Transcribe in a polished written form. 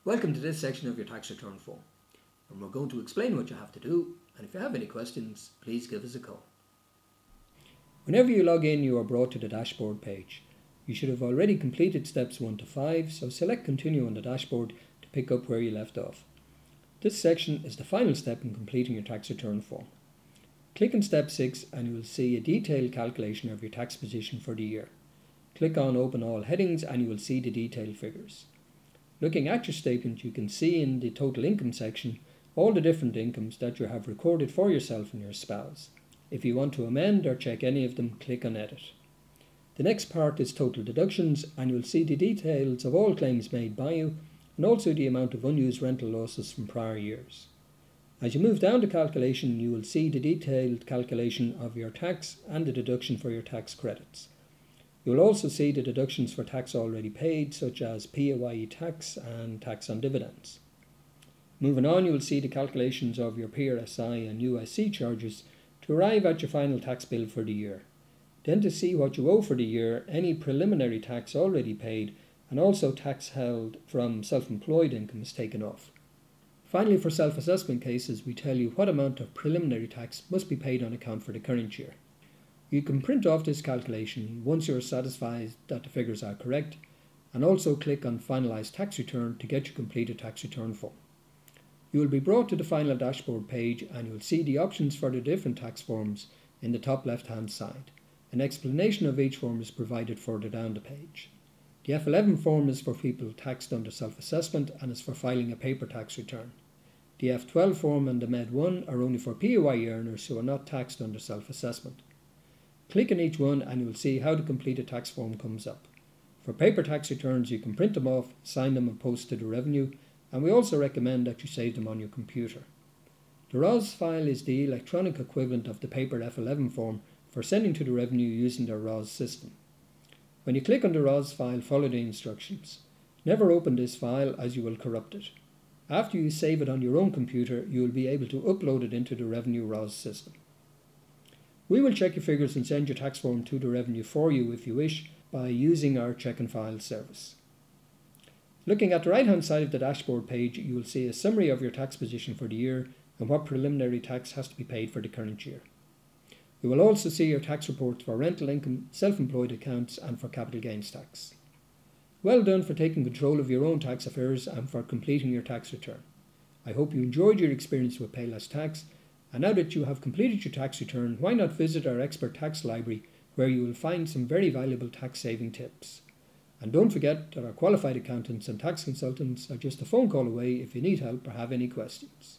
Welcome to this section of your tax return form, and we're going to explain what you have to do, and if you have any questions, please give us a call. Whenever you log in, you are brought to the dashboard page. You should have already completed steps 1 to 5, so select Continue on the dashboard to pick up where you left off. This section is the final step in completing your tax return form. Click on step 6 and you will see a detailed calculation of your tax position for the year. Click on Open All Headings and you will see the detailed figures. Looking at your statement, you can see in the total income section all the different incomes that you have recorded for yourself and your spouse. If you want to amend or check any of them, click on Edit. The next part is total deductions, and you'll see the details of all claims made by you and also the amount of unused rental losses from prior years. As you move down the calculation, you will see the detailed calculation of your tax and the deduction for your tax credits. You will also see the deductions for tax already paid, such as PAYE tax and tax on dividends. Moving on, you will see the calculations of your PRSI and USC charges to arrive at your final tax bill for the year. Then to see what you owe for the year, any preliminary tax already paid, and also tax held from self-employed income is taken off. Finally, for self-assessment cases, we tell you what amount of preliminary tax must be paid on account for the current year. You can print off this calculation once you are satisfied that the figures are correct, and also click on Finalise Tax Return to get your completed tax return form. You will be brought to the final dashboard page and you will see the options for the different tax forms in the top left hand side. An explanation of each form is provided further down the page. The F11 form is for people taxed under self-assessment and is for filing a paper tax return. The F12 form and the Med1 are only for PAYE earners who are not taxed under self-assessment. Click on each one and you will see how the completed tax form comes up. For paper tax returns, you can print them off, sign them and post to the revenue, and we also recommend that you save them on your computer. The ROS file is the electronic equivalent of the paper F11 form for sending to the revenue using their ROS system. When you click on the ROS file, follow the instructions. Never open this file as you will corrupt it. After you save it on your own computer, you will be able to upload it into the revenue ROS system. We will check your figures and send your tax form to the revenue for you if you wish by using our check and file service. Looking at the right hand side of the dashboard page, you will see a summary of your tax position for the year and what preliminary tax has to be paid for the current year. You will also see your tax reports for rental income, self-employed accounts and for capital gains tax. Well done for taking control of your own tax affairs and for completing your tax return. I hope you enjoyed your experience with Paylesstax, and now that you have completed your tax return, why not visit our expert tax library where you will find some very valuable tax saving tips. And don't forget that our qualified accountants and tax consultants are just a phone call away if you need help or have any questions.